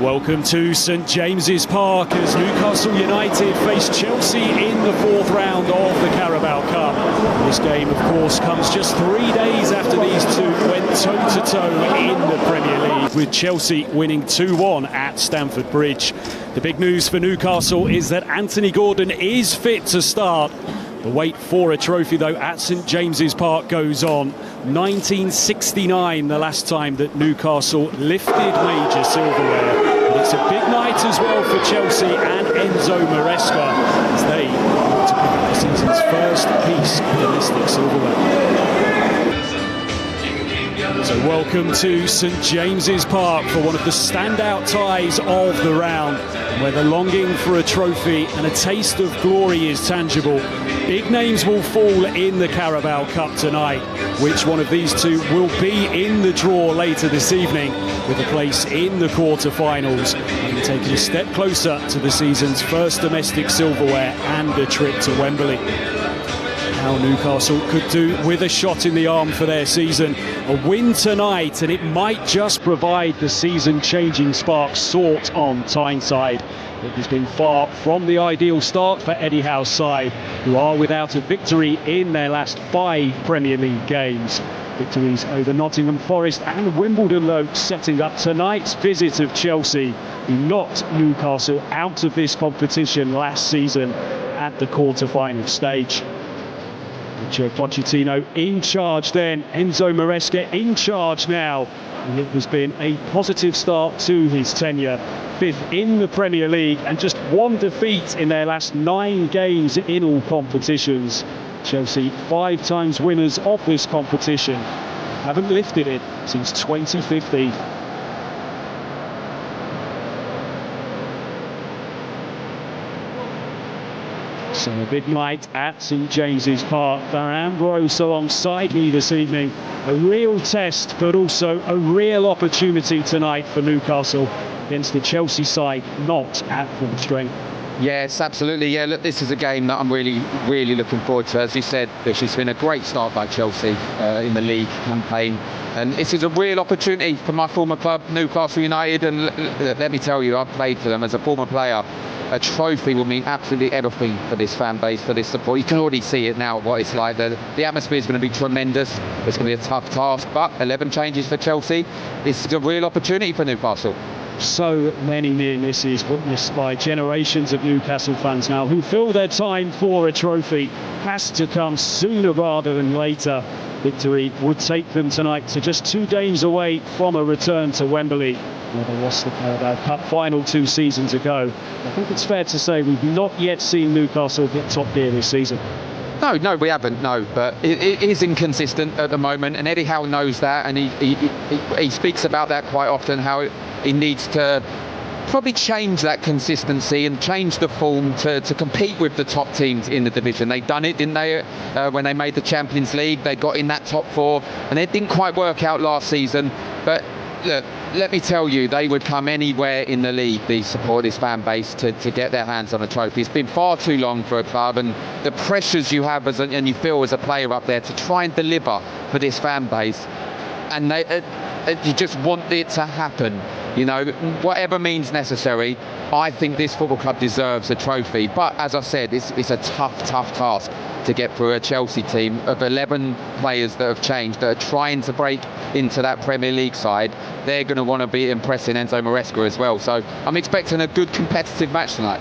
Welcome to St James's Park as Newcastle United face Chelsea in the fourth round of the Carabao Cup. This game, of course, comes just 3 days after these two went toe-to-toe in the Premier League, with Chelsea winning 2-1 at Stamford Bridge. The big news for Newcastle is that Anthony Gordon is fit to start. The wait for a trophy, though, at St James's Park goes on. 1969, the last time that Newcastle lifted major silverware. But it's a big night as well for Chelsea and Enzo Maresca as they look to pick up the season's first piece of domestic silverware. So welcome to St James's Park for one of the standout ties of the round, where the longing for a trophy and a taste of glory is tangible. Big names will fall in the Carabao Cup tonight. Which one of these two will be in the draw later this evening, with a place in the quarter-finals, having taken a step closer to the season's first domestic silverware and a trip to Wembley. How Newcastle could do with a shot in the arm for their season. A win tonight and it might just provide the season-changing spark sought on Tyneside. It has been far from the ideal start for Eddie Howe's side, who are without a victory in their last 5 Premier League games. Victories over Nottingham Forest and Wimbledon, though, setting up tonight's visit of Chelsea, who knocked Newcastle out of this competition last season at the quarter-final stage. Pochettino in charge then, Enzo Maresca in charge now. And it has been a positive start to his tenure. 5th in the Premier League and just 1 defeat in their last 9 games in all competitions. Chelsea 5 times winners of this competition, haven't lifted it since 2015. So a big night at St James's Park. Varane Rose alongside me this evening. A real test, but also a real opportunity tonight for Newcastle against the Chelsea side not at full strength. Yes, absolutely. Yeah, look, this is a game that I'm really looking forward to. As you said, it's been a great start by Chelsea in the league campaign. And this is a real opportunity for my former club, Newcastle United. And let me tell you, I've played for them as a former player. A trophy will mean absolutely everything for this fan base, for this support. You can already see it now, what it's like. The atmosphere is going to be tremendous. It's going to be a tough task, but 11 changes for Chelsea. This is a real opportunity for Newcastle. So many near misses witnessed by generations of Newcastle fans now, who feel their time for a trophy has to come sooner rather than later. Victory would take them tonight to just 2 games away from a return to Wembley, where they lost the Carabao Cup final 2 seasons ago. I think it's fair to say we've not yet seen Newcastle hit top gear this season. No, we haven't, no, but it is inconsistent at the moment, and Eddie Howe knows that, and he speaks about that quite often, how he needs to probably change that consistency and change the form to compete with the top teams in the division. They've done it, didn't they, when they made the Champions League? They got in that top 4, and it didn't quite work out last season, but look, let me tell you, they would come anywhere in the league, this fan base, to get their hands on a trophy. It's been far too long for a club, and the pressures you have and you feel as a player up there to try and deliver for this fan base, and you just want it to happen. You know, whatever means necessary. I think this football club deserves a trophy, but as I said, it's a tough task to get through a Chelsea team of 11 players that have changed, that are trying to break into that Premier League side. They're going to want to be impressing Enzo Maresca as well, so I'm expecting a good competitive match tonight.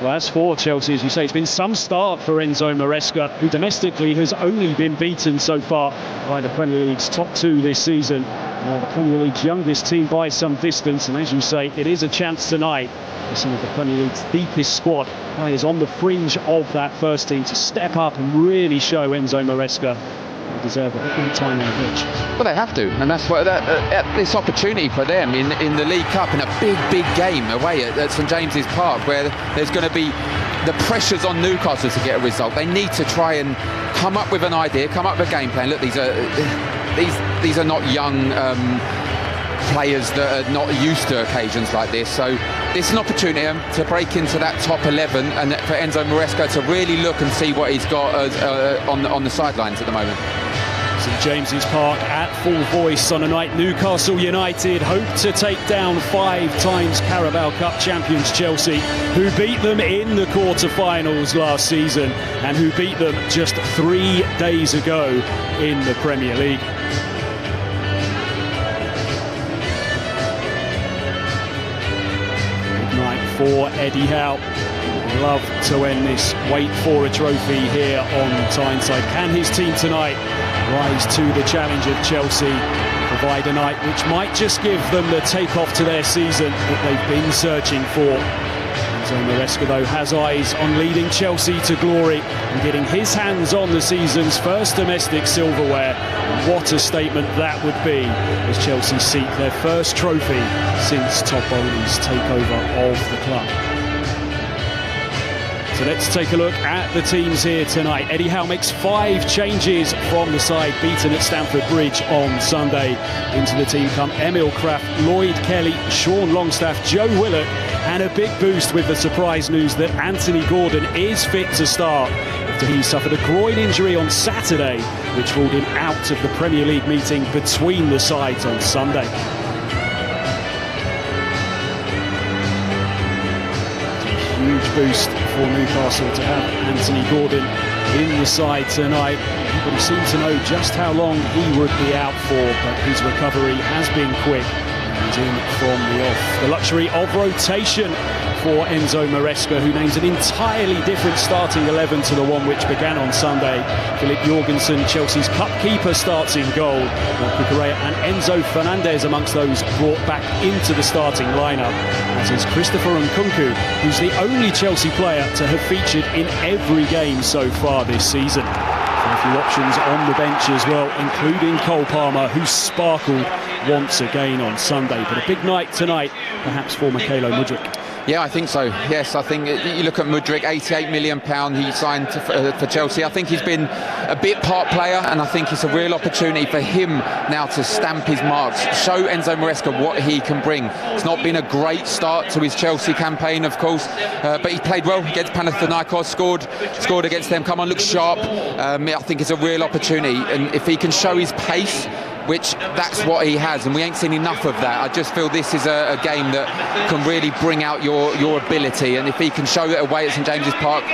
Well, as for Chelsea, as you say, it's been some start for Enzo Maresca, who domestically has only been beaten so far by the Premier League's top 2 this season. The Premier League's youngest team by some distance, and as you say, it is a chance tonight for some of the Premier League's deepest squad players on the fringe of that first team to step up and really show Enzo Maresca they deserve it every time on the pitch. Well, they have to, and that's what this opportunity for them in the League Cup, in a big game away at St James's Park, where there's going to be the pressures on Newcastle to get a result. They need to try and come up with an idea, come up with a game plan. Look, these are not young players that are not used to occasions like this, so this is an opportunity to break into that top 11 and for Enzo Maresca to really look and see what he's got on the sidelines at the moment. St James's Park at full voice on a night Newcastle United hope to take down 5 times Carabao Cup champions Chelsea, who beat them in the quarter-finals last season and who beat them just 3 days ago in the Premier League. Good night for Eddie Howe. Love to end this wait for a trophy here on Tyneside. Can his team tonight rise to the challenge of Chelsea, provide a night which might just give them the takeoff to their season that they've been searching for? Enzo Maresca, though, has eyes on leading Chelsea to glory and getting his hands on the season's first domestic silverware. And what a statement that would be as Chelsea seek their first trophy since Todd Bowley's takeover of the club. So let's take a look at the teams here tonight. Eddie Howe makes 5 changes from the side beaten at Stamford Bridge on Sunday. Into the team come Emil Kraft, Lloyd Kelly, Sean Longstaff, Joe Willett, and a big boost with the surprise news that Anthony Gordon is fit to start after he suffered a groin injury on Saturday, which ruled him out of the Premier League meeting between the sides on Sunday. Huge boost for Newcastle to have Anthony Gordon in the side tonight. Everybody seemed to know just how long he would be out for, but his recovery has been quick and in from the off. The luxury of rotation for Enzo Maresca, who names an entirely different starting 11 to the one which began on Sunday. Philip Jorgensen, Chelsea's cup keeper, starts in goal. Marco Correa and Enzo Fernandez amongst those brought back into the starting lineup, as is Christopher Nkunku, who's the only Chelsea player to have featured in every game so far this season. And a few options on the bench as well, including Cole Palmer, who sparkled once again on Sunday. But a big night tonight, perhaps for Mykhailo Mudryk. Yeah, I think so. Yes, I think you look at Mudryk, £88 million he signed for Chelsea. I think he's been a bit part player, and I think it's a real opportunity for him now to stamp his marks, show Enzo Maresca what he can bring. It's not been a great start to his Chelsea campaign, of course, but he played well against Panathinaikos, scored against them. Come on, looks sharp. I think it's a real opportunity, and if he can show his pace, which that's what he has, and we ain't seen enough of that. I just feel this is a game that can really bring out your ability, and if he can show it away at St James's Park,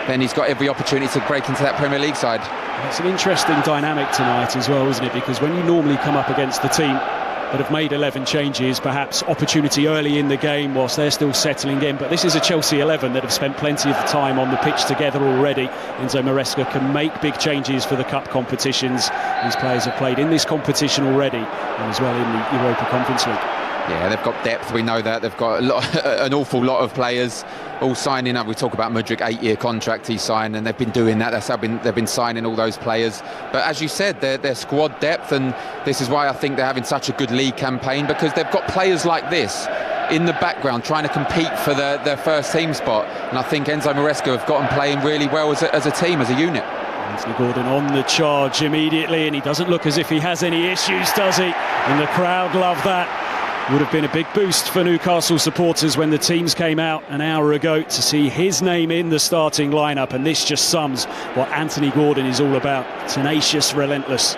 then he's got every opportunity to break into that Premier League side. It's an interesting dynamic tonight as well, isn't it? Because when you normally come up against the team that have made 11 changes, perhaps opportunity early in the game whilst they're still settling in, but this is a Chelsea 11 that have spent plenty of time on the pitch together already. Enzo Maresca can make big changes for the cup competitions. These players have played in this competition already and as well in the Europa Conference League. Yeah, they've got depth, we know that. They've got an awful lot of players all signing up. We talk about Mudryk, 8-year contract he signed, and they've been doing that. That's how they've been signing all those players. But as you said, they're squad depth, and this is why I think they're having such a good league campaign, because they've got players like this in the background trying to compete for their first team spot. And I think Enzo Maresca have got them playing really well as a team, as a unit. Anthony Gordon on the charge immediately, and he doesn't look as if he has any issues, does he? And the crowd love that. Would have been a big boost for Newcastle supporters when the teams came out an hour ago to see his name in the starting lineup, and this just sums what Anthony Gordon is all about. Tenacious, relentless.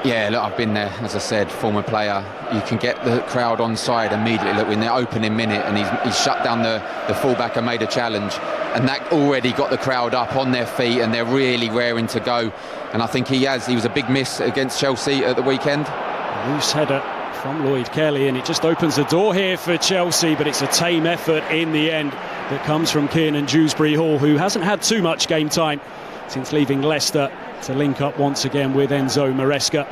Yeah, look, I've been there, as I said, former player. You can get the crowd on side immediately. Look, in their opening minute, and he's shut down the fullback and made a challenge, and that already got the crowd up on their feet, and they're really raring to go. And I think he was a big miss against Chelsea at the weekend. A loose header from Lloyd Kelly, and it just opens the door here for Chelsea, but it's a tame effort in the end that comes from Kiernan Dewsbury-Hall, who hasn't had too much game time since leaving Leicester to link up once again with Enzo Maresca.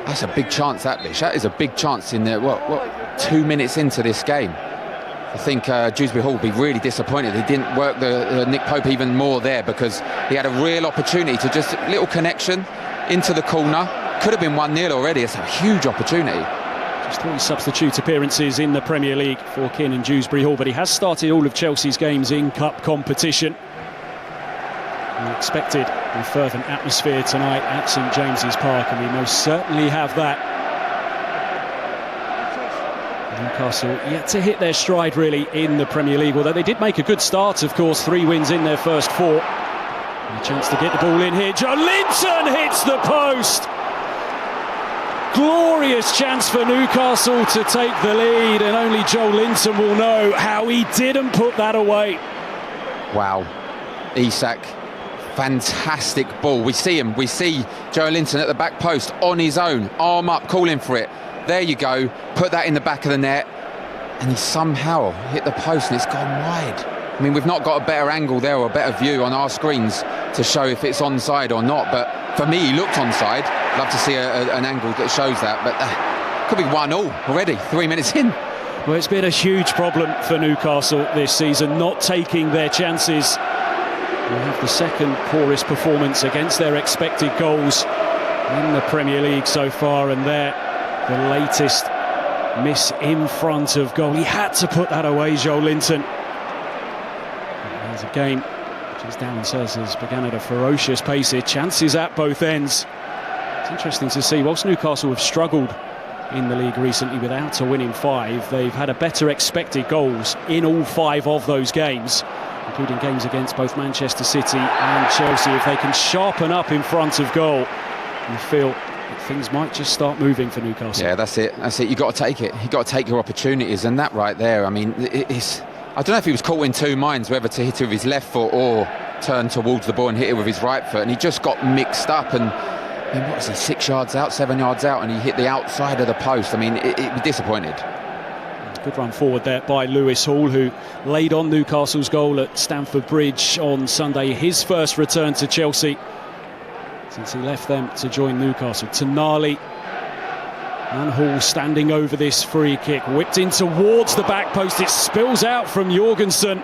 That's a big chance, that Bish. That is a big chance in there. What 2 minutes into this game? I think Dewsbury-Hall will be really disappointed. He didn't work the Nick Pope even more there, because he had a real opportunity to just little connection into the corner. Could have been 1-0 already. It's a huge opportunity. Just 3 substitute appearances in the Premier League for Kiernan Dewsbury-Hall, but he has started all of Chelsea's games in cup competition. We expected a fervent atmosphere tonight at St James's Park, and we most certainly have that. Newcastle yet to hit their stride really in the Premier League, although they did make a good start, of course. 3 wins in their first 4. A chance to get the ball in here. Joe Linton hits the post. Glorious chance for Newcastle to take the lead, and only Joe Linton will know how he didn't put that away. Wow. Isak, fantastic ball. We see Joe Linton at the back post on his own, arm up, calling for it. There you go, put that in the back of the net, and he somehow hit the post and it's gone wide. I mean, we've not got a better angle there or a better view on our screens to show if it's onside or not, but for me, he looked onside. Love to see an angle that shows that, but could be 1-1 already, 3 minutes in. Well, it's been a huge problem for Newcastle this season, not taking their chances. They have the second poorest performance against their expected goals in the Premier League so far, and they're the latest miss in front of goal. He had to put that away, Joe Linton. There's a game which, as Darren says, has begun at a ferocious pace here. Chances at both ends. It's interesting to see, whilst Newcastle have struggled in the league recently without a win in 5, they've had a better expected goals in all 5 of those games, including games against both Manchester City and Chelsea. If they can sharpen up in front of goal, you feel that things might just start moving for Newcastle. Yeah, that's it. You've got to take it. You've got to take your opportunities, and that right there, I mean, it's... I don't know if he was caught in two minds whether to hit it with his left foot or turn towards the ball and hit it with his right foot, and he just got mixed up, and I mean, what was he, 6 yards out, 7 yards out, and he hit the outside of the post. I mean, it was disappointed. Good run forward there by Lewis Hall, who laid on Newcastle's goal at Stamford Bridge on Sunday, his first return to Chelsea since he left them to join Newcastle. Tonali and Hall standing over this free kick, whipped in towards the back post, it spills out from Jorgensen.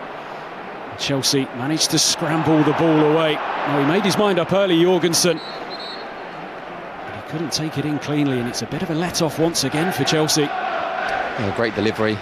Chelsea managed to scramble the ball away. Now, he made his mind up early, Jorgensen, but he couldn't take it in cleanly, and it's a bit of a let-off once again for Chelsea. Yeah, great delivery,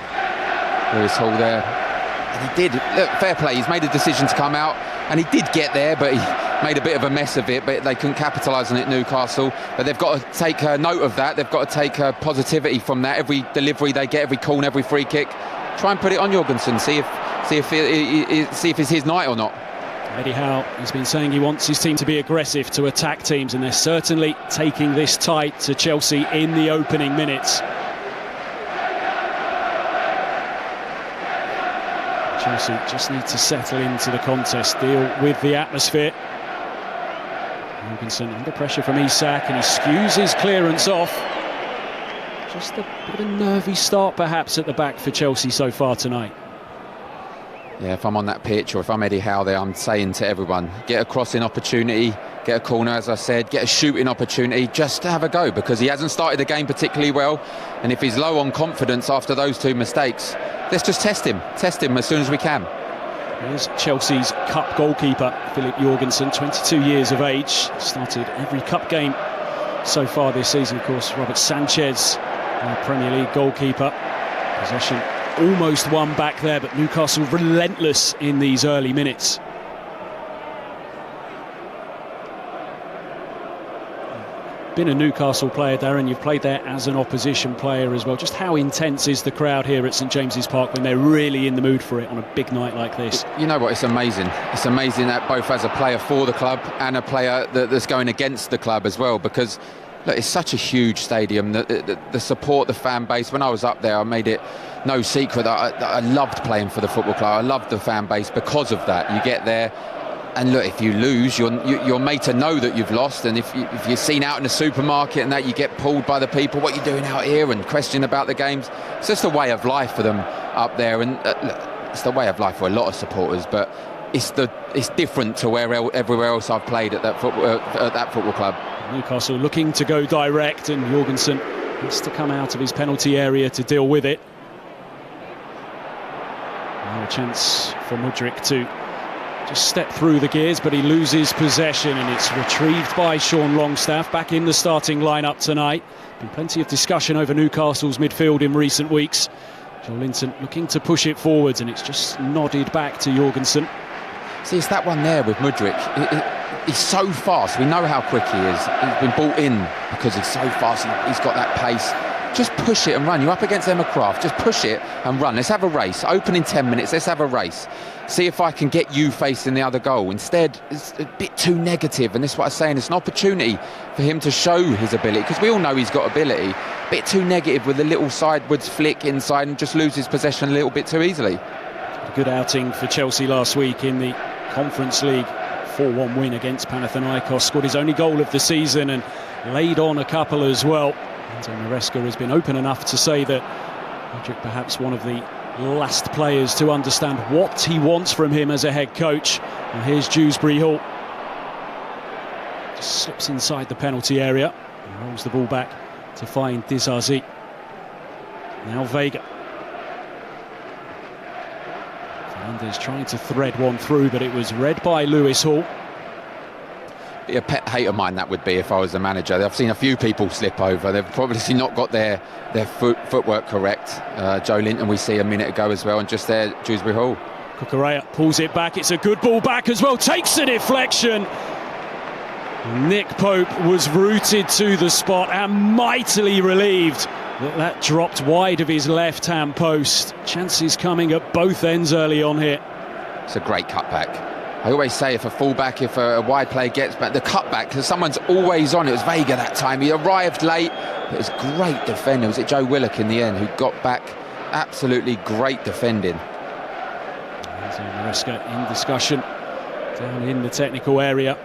Lewis Hall there. And he did, look, fair play, he's made a decision to come out, and he did get there, but he made a bit of a mess of it, but they couldn't capitalise on it, Newcastle. But they've got to take note of that. They've got to take positivity from that. Every delivery they get, every corner, every free kick, try and put it on Jorgensen. See if it's his night or not. Eddie Howe has been saying he wants his team to be aggressive, to attack teams, and they're certainly taking this tight to Chelsea in the opening minutes. Chelsea just need to settle into the contest, deal with the atmosphere. Jorgensen under pressure from Isak, and he skews his clearance off. Just a bit of a nervy start perhaps at the back for Chelsea so far tonight. Yeah, if I'm on that pitch or if I'm Eddie Howe there, I'm saying to everyone, get a crossing opportunity, get a corner, as I said, get a shooting opportunity, just to have a go, because he hasn't started the game particularly well, and if he's low on confidence after those 2 mistakes, let's just test him as soon as we can. Here's Chelsea's cup goalkeeper, Philip Jorgensen, 22 years of age, started every cup game so far this season. Of course, Robert Sanchez, Premier League goalkeeper. Possession almost won back there, but Newcastle relentless in these early minutes. Been a Newcastle player, Darren, you've played there as an opposition player as well. Just how intense is the crowd here at St James's Park when they're really in the mood for it on a big night like this? You know what, it's amazing. It's amazing that both as a player for the club and a player that's going against the club as well, because look, it's such a huge stadium. The support, the fan base. When I was up there, I made it no secret that I loved playing for the football club. I loved the fan base because of that. You get there, and look, if you lose, you're made to know that you've lost. And if you're seen out in the supermarket and that, you get pulled by the people. What are you doing out here? And question about the games. It's just a way of life for them up there, and look, it's the way of life for a lot of supporters. But it's different to everywhere else I've played at that football club. Newcastle looking to go direct, and Jorgensen has to come out of his penalty area to deal with it. Now a chance for Mudryk to just step through the gears, but he loses possession, and it's retrieved by Sean Longstaff, back in the starting lineup tonight. Been plenty of discussion over Newcastle's midfield in recent weeks. Joe Linton looking to push it forwards, and it's just nodded back to Jorgensen. See, it's that one there with Mudryk. He's so fast. We know how quick he is. He's been brought in because he's so fast. He's got that pace. just push it and run. You're up against Emma Craft, just push it and run. Let's have a race. Open in 10 minutes, let's have a race. See if I can get you facing the other goal. Instead, it's a bit too negative, and this is what I'm saying. It's an opportunity for him to show his ability, because we all know he's got ability. A bit too negative with a little sidewards flick inside and just loses possession a little bit too easily. A good outing for Chelsea last week in the Conference League. 4-1 win against Panathinaikos. Scored his only goal of the season and laid on a couple as well. Enzo Maresca has been open enough to say that Roderick perhaps one of the last players to understand what he wants from him as a head coach. And here's Dewsbury Hall. Just slips inside the penalty area and rolls the ball back to find Dizazi. Now Vega. Fernandez trying to thread one through, but it was read by Lewis Hall. Be a pet hate of mine, that would be, if I was the manager. I've seen a few people slip over. They've probably not got their footwork correct. Joe Linton we see a minute ago as well, and just there, Dewsbury Hall. Cucurella pulls it back. It's a good ball back as well. Takes a deflection. Nick Pope was rooted to the spot and mightily relieved that dropped wide of his left-hand post. Chances coming at both ends early on here. It's a great cutback. I always say if a wide player gets back, the cutback, because someone's always on. It was Vega that time. He arrived late, but it was great defending. Was it Joe Willock in the end who got back? Absolutely great defending. Enzo Maresca in discussion down in the technical area.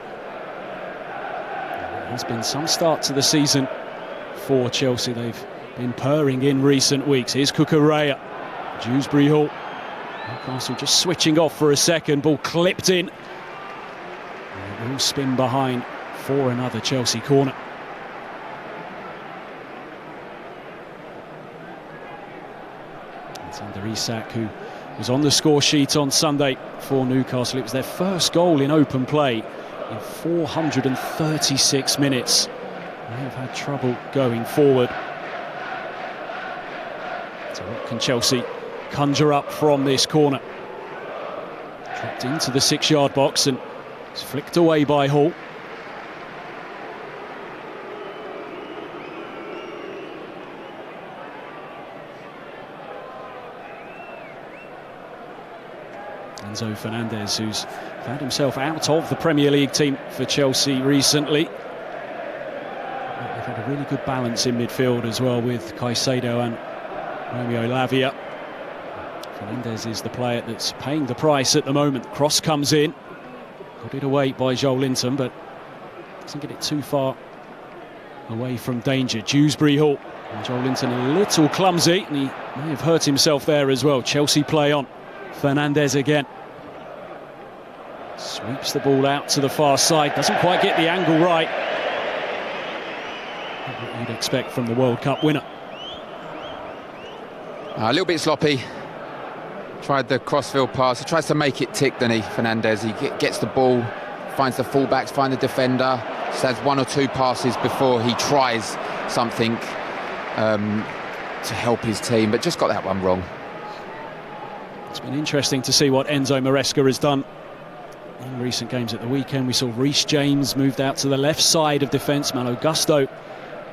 There has been some start to the season for Chelsea. They've been purring in recent weeks. Here's Cucurella. Dewsbury Hall. Newcastle just switching off for a second. Ball clipped in. And it will spin behind for another Chelsea corner. It's under Isak, who was on the score sheet on Sunday for Newcastle. It was their first goal in open play in 436 minutes. They have had trouble going forward. So what can Chelsea conjure up from this corner? Dropped into the 6-yard box and it's flicked away by Hall. Enzo Fernandez, who's found himself out of the Premier League team for Chelsea recently. They've had a really good balance in midfield as well, with Caicedo and Romeo Lavia. Fernandez is the player that's paying the price at the moment. Cross comes in, got it away by Joel Linton, but doesn't get it too far away from danger. Dewsbury Hall. And Joel Linton a little clumsy, and he may have hurt himself there as well. Chelsea play on. Fernandez again. Sweeps the ball out to the far side. Doesn't quite get the angle right. What you'd expect from the World Cup winner. A little bit sloppy. Tried the crossfield pass. He tries to make it tick, doesn't he, Fernandez? He gets the ball, finds the fullbacks, finds the defender. Just has one or two passes before he tries something to help his team, but just got that one wrong. It's been interesting to see what Enzo Maresca has done in recent games. At the weekend we saw Reece James moved out to the left side of defence, Malo Gusto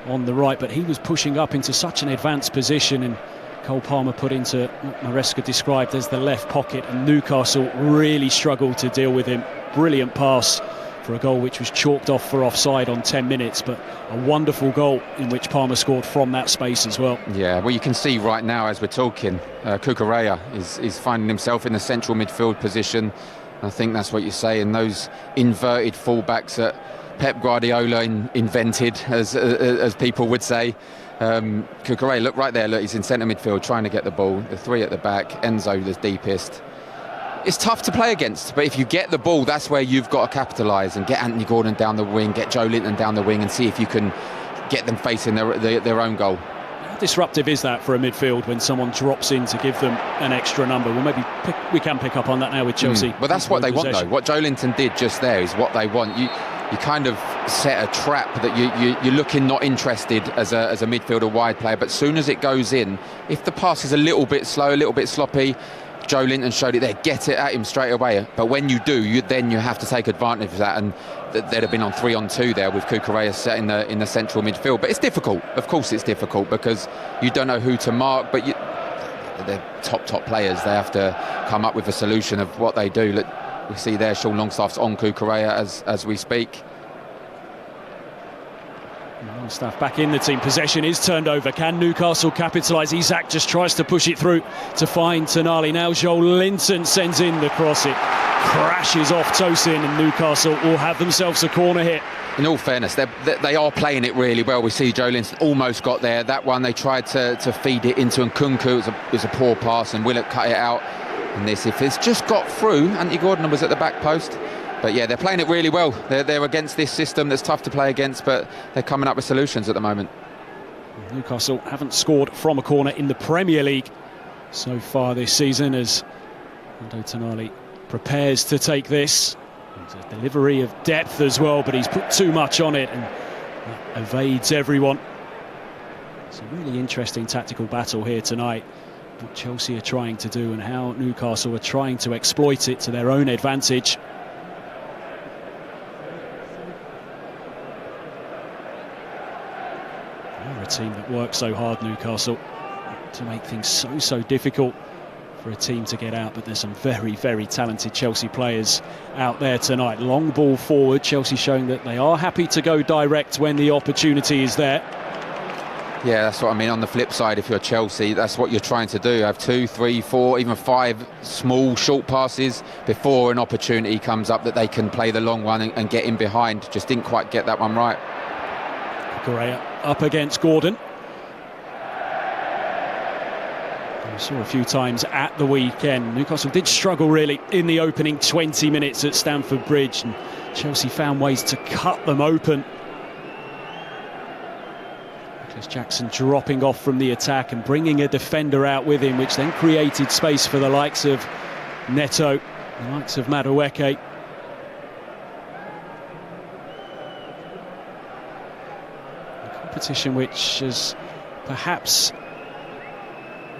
on the right, but he was pushing up into such an advanced position, and Cole Palmer put into what Maresca described as the left pocket, and Newcastle really struggled to deal with him. Brilliant pass for a goal which was chalked off for offside on 10 minutes, but a wonderful goal in which Palmer scored from that space as well. Yeah, well, you can see right now as we're talking, Cucurella is finding himself in the central midfield position. I think that's what you say, in those inverted fullbacks that Pep Guardiola invented, as people would say. Cucurella, look right there, look, he's in centre midfield trying to get the ball. The three at the back, Enzo the deepest. It's tough to play against, but if you get the ball, that's where you've got to capitalise and get Anthony Gordon down the wing, get Joe Linton down the wing, and see if you can get them facing their own goal. How disruptive is that for a midfield when someone drops in to give them an extra number? Well, maybe we can pick up on that now with Chelsea. Well, that's what they want, though. What Joe Linton did just there is what they want. You kind of set a trap that you're looking not interested as a midfielder wide player, but soon as it goes in, if the pass is a little bit slow, a little bit sloppy, Joe Linton showed it there. Get it at him straight away. But when you do, you have to take advantage of that. And they'd have been on 3-on-2 there with Cucurella set in the central midfield. But it's difficult. Of course, it's difficult because you don't know who to mark. But they're top players. They have to come up with a solution of what they do. Look, we see there Sean Longstaff's on Cucurella as we speak. Longstaff back in the team. Possession is turned over. Can Newcastle capitalise? Isak just tries to push it through to find Tonali. Now Joel Linton sends in the cross. It crashes off Tosin, and Newcastle will have themselves a corner hit. In all fairness, they are playing it really well. We see Joe Linton almost got there. That one they tried to feed it into Nkunku. It was a poor pass, and Willock cut it out. And this, if it's just got through, Anthony Gordon was at the back post. But yeah, they're playing it really well. They're against this system that's tough to play against, but they're coming up with solutions at the moment. Newcastle haven't scored from a corner in the Premier League so far this season, as Ando Tonali prepares to take this. It's a delivery of depth as well, but he's put too much on it and that evades everyone. It's a really interesting tactical battle here tonight. What Chelsea are trying to do and how Newcastle are trying to exploit it to their own advantage. They're a team that works so hard, Newcastle, to make things so difficult for a team to get out, but there's some very talented Chelsea players out there tonight. Long ball forward, Chelsea showing that they are happy to go direct when the opportunity is there. Yeah, that's what I mean. On the flip side, if you're Chelsea, that's what you're trying to do. Have 2, 3, 4, even 5 small, short passes before an opportunity comes up that they can play the long one and get in behind. Just didn't quite get that one right. Correa up against Gordon. We saw a few times at the weekend. Newcastle did struggle really in the opening 20 minutes at Stamford Bridge, and Chelsea found ways to cut them open. Nicholas Jackson dropping off from the attack and bringing a defender out with him, which then created space for the likes of Neto, the likes of Madueke. A competition which has perhaps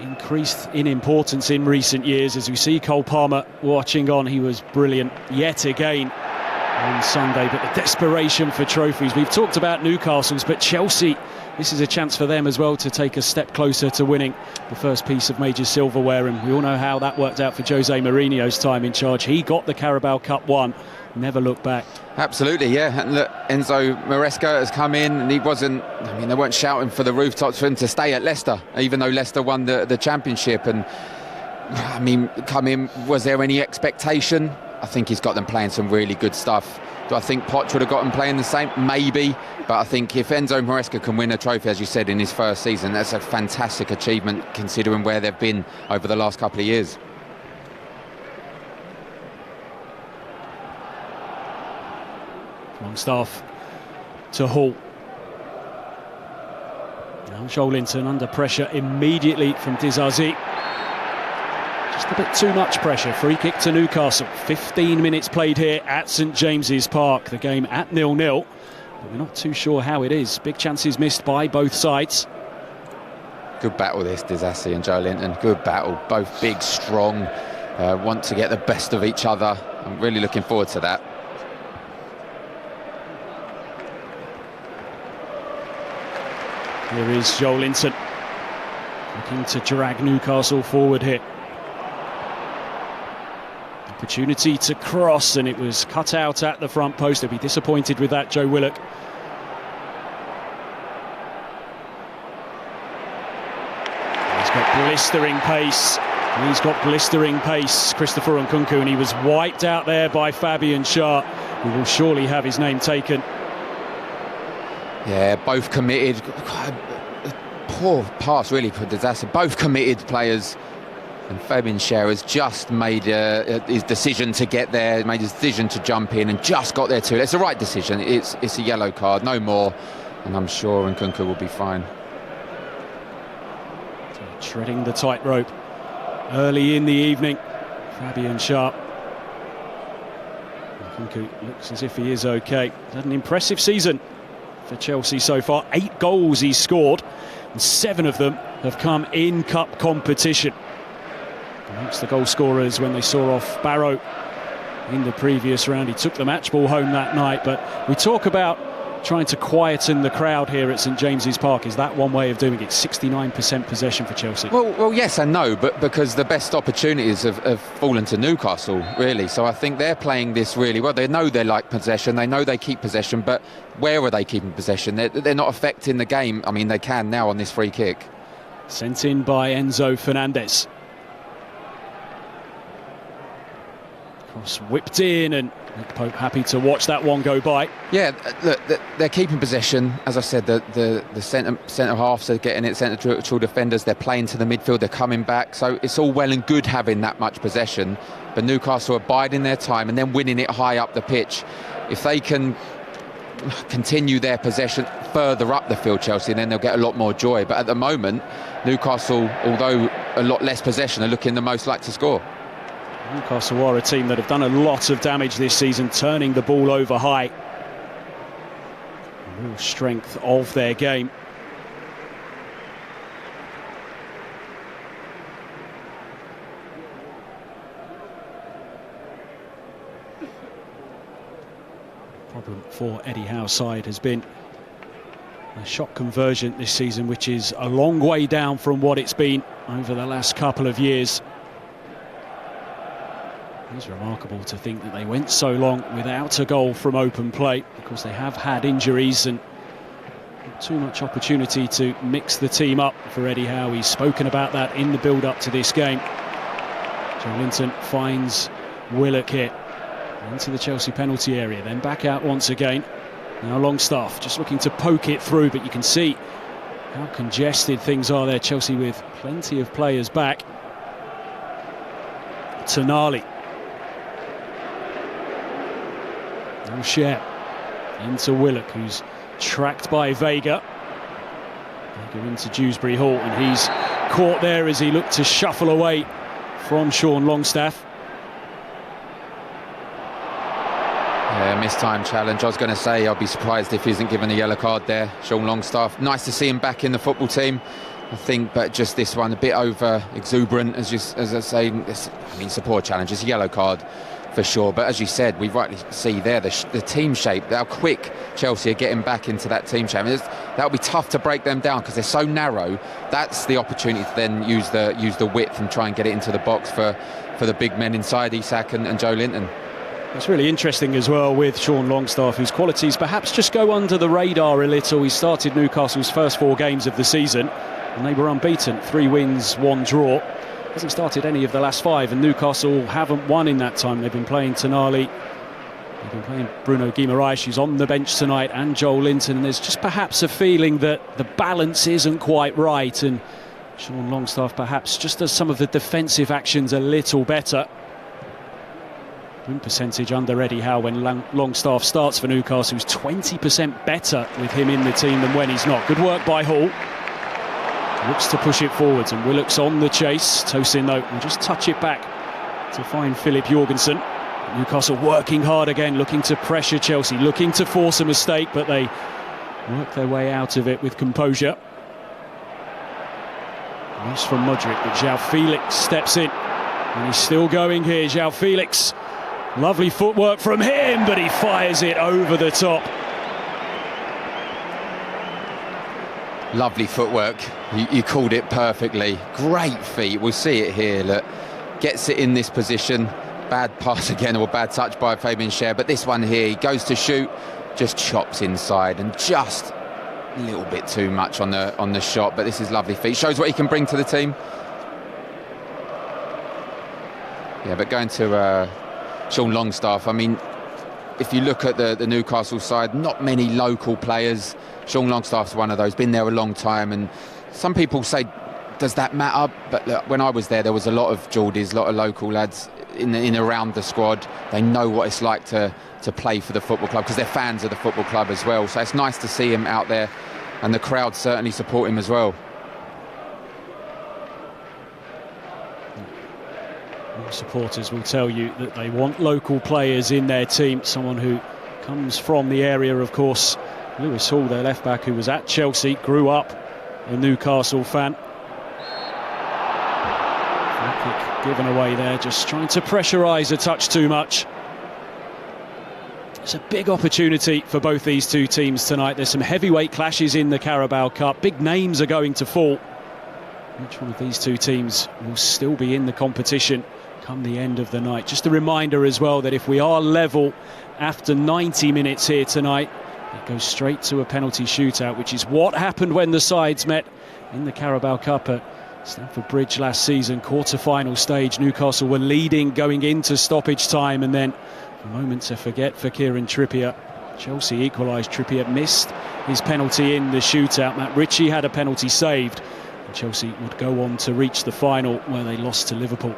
increased in importance in recent years, as we see Cole Palmer watching on. He was brilliant yet again on Sunday, but the desperation for trophies. We've talked about Newcastle's, but Chelsea, this is a chance for them as well to take a step closer to winning the first piece of major silverware, and we all know how that worked out for Jose Mourinho's time in charge. He got the Carabao Cup one, never looked back. Absolutely, yeah. And look, Enzo Maresca has come in, and he wasn't, I mean, they weren't shouting for the rooftops for him to stay at Leicester, even though Leicester won the championship. And I mean, come in, was there any expectation? I think he's got them playing some really good stuff. Do I think Poch would have got them playing the same? Maybe. But I think if Enzo Maresca can win a trophy, as you said, in his first season, that's a fantastic achievement considering where they've been over the last couple of years. Longstaff to Hall. Now Joel Linton under pressure immediately from Dizazi. Just a bit too much pressure. Free kick to Newcastle. 15 minutes played here at St James's Park. The game at 0-0. But we're not too sure how it is. Big chances missed by both sides. Good battle this, Dizazi and Joe Linton. Good battle. Both big, strong, want to get the best of each other. I'm really looking forward to that. Here is Joel Linton looking to drag Newcastle forward here. Opportunity to cross, and it was cut out at the front post. They'll be disappointed with that, Joe Willock. He's got blistering pace. He's got blistering pace, Christopher Nkunku, and he was wiped out there by Fabian Schär, who will surely have his name taken. Yeah, both committed. Poor pass really for Disaster. Both committed players, and Fabian Schär has just made his decision to get there, made his decision to jump in, and just got there too. It's the right decision. It's a yellow card, no more, and I'm sure Nkunku will be fine. Treading the tightrope early in the evening, Fabian Schär. Nkunku looks as if he is okay. He's had an impressive season for Chelsea so far. 8 goals he's scored, and 7 of them have come in cup competition. amongst the goal scorers when they saw off Barrow in the previous round. He took the match ball home that night. But we talk about trying to quieten the crowd here at St James's Park. Is that one way of doing it? 69% possession for Chelsea. Well, yes and no, but because the best opportunities have fallen to Newcastle, really. So I think they're playing this really well. They know they like possession, they know they keep possession, but where are they keeping possession? They're not affecting the game. I mean, they can now on this free kick. Sent in by Enzo Fernandez. Cross whipped in, and Nick Pope happy to watch that one go by. Yeah, look, they're keeping possession. As I said, the centre halves are getting it, central defenders, they're playing to the midfield, they're coming back. So it's all well and good having that much possession, but Newcastle are biding their time and then winning it high up the pitch. If they can continue their possession further up the field, Chelsea, then they'll get a lot more joy. But at the moment, Newcastle, although a lot less possession, are looking the most like to score. Newcastle are a team that have done a lot of damage this season, turning the ball over high. A real strength of their game. Problem for Eddie Howe's side has been a shot conversion this season, which is a long way down from what it's been over the last couple of years. It's remarkable to think that they went so long without a goal from open play, because they have had injuries and not too much opportunity to mix the team up for Eddie Howe. He's spoken about that in the build-up to this game. Joe Linton finds Willock here into the Chelsea penalty area, then back out once again. Now Longstaff just looking to poke it through, but you can see how congested things are there. Chelsea with plenty of players back. Tonali. Share into Willock, who's tracked by Vega. Vega into Dewsbury Hall, and he's caught there as he looked to shuffle away from Sean Longstaff. Yeah, missed-time challenge. I was going to say I'll be surprised if he isn't given a yellow card there, Sean Longstaff. Nice to see him back in the football team, I think, but just this one a bit over exuberant, as I say. It's a poor challenge. It's a yellow card for sure, but as you said, we rightly see there the team shape, how quick Chelsea are getting back into that team shape. That'll be tough to break them down because they're so narrow. That's the opportunity to then use the width and try and get it into the box for the big men inside, Isak and Joe Linton. It's really interesting as well with Sean Longstaff, whose qualities perhaps just go under the radar a little. He started Newcastle's first 4 games of the season and they were unbeaten, 3 wins, 1 draw. Hasn't started any of the last 5, and Newcastle haven't won in that time. They've been playing Tonali, they've been playing Bruno Guimaraes, who's on the bench tonight, and Joel Linton. And there's just perhaps a feeling that the balance isn't quite right, and Sean Longstaff perhaps just does some of the defensive actions a little better. Win percentage under Eddie Howe when Longstaff starts for Newcastle is 20% better with him in the team than when he's not. Good work by Hall. Looks to push it forwards, and Willock's on the chase. Tosin, though, will just touch it back to find Philip Jorgensen. Newcastle working hard again, looking to pressure Chelsea, looking to force a mistake, but they work their way out of it with composure. Loose from Mudryk, but João Felix steps in, and he's still going here. João Felix, lovely footwork from him, but he fires it over the top. Lovely footwork. You called it perfectly. Great feet. We'll see it here. Look, gets it in this position. Bad pass again, or bad touch by Fabian Schär. But this one here, he goes to shoot, just chops inside, and just a little bit too much on the shot. But this is lovely feet. Shows what he can bring to the team. Yeah, but going to Sean Longstaff, I mean, if you look at the Newcastle side, not many local players. Sean Longstaff's one of those, been there a long time, and some people say, does that matter? But look, when I was there was a lot of Geordies, a lot of local lads in around the squad. They know what it's like to play for the football club, because they're fans of the football club as well. So it's nice to see him out there, and the crowd certainly support him as well. More supporters will tell you that they want local players in their team. Someone who comes from the area, of course. Lewis Hall, their left-back, who was at Chelsea, grew up a Newcastle fan. Kick given away there, just trying to pressurise a touch too much. It's a big opportunity for both these two teams tonight. There's some heavyweight clashes in the Carabao Cup. Big names are going to fall. Each one of these two teams will still be in the competition come the end of the night. Just a reminder as well that if we are level after 90 minutes here tonight, it goes straight to a penalty shootout, which is what happened when the sides met in the Carabao Cup at Stamford Bridge last season. Quarter-final stage, Newcastle were leading going into stoppage time, and then a moment to forget for Kieran Trippier. Chelsea equalised. Trippier missed his penalty in the shootout. Matt Ritchie had a penalty saved, and Chelsea would go on to reach the final where they lost to Liverpool.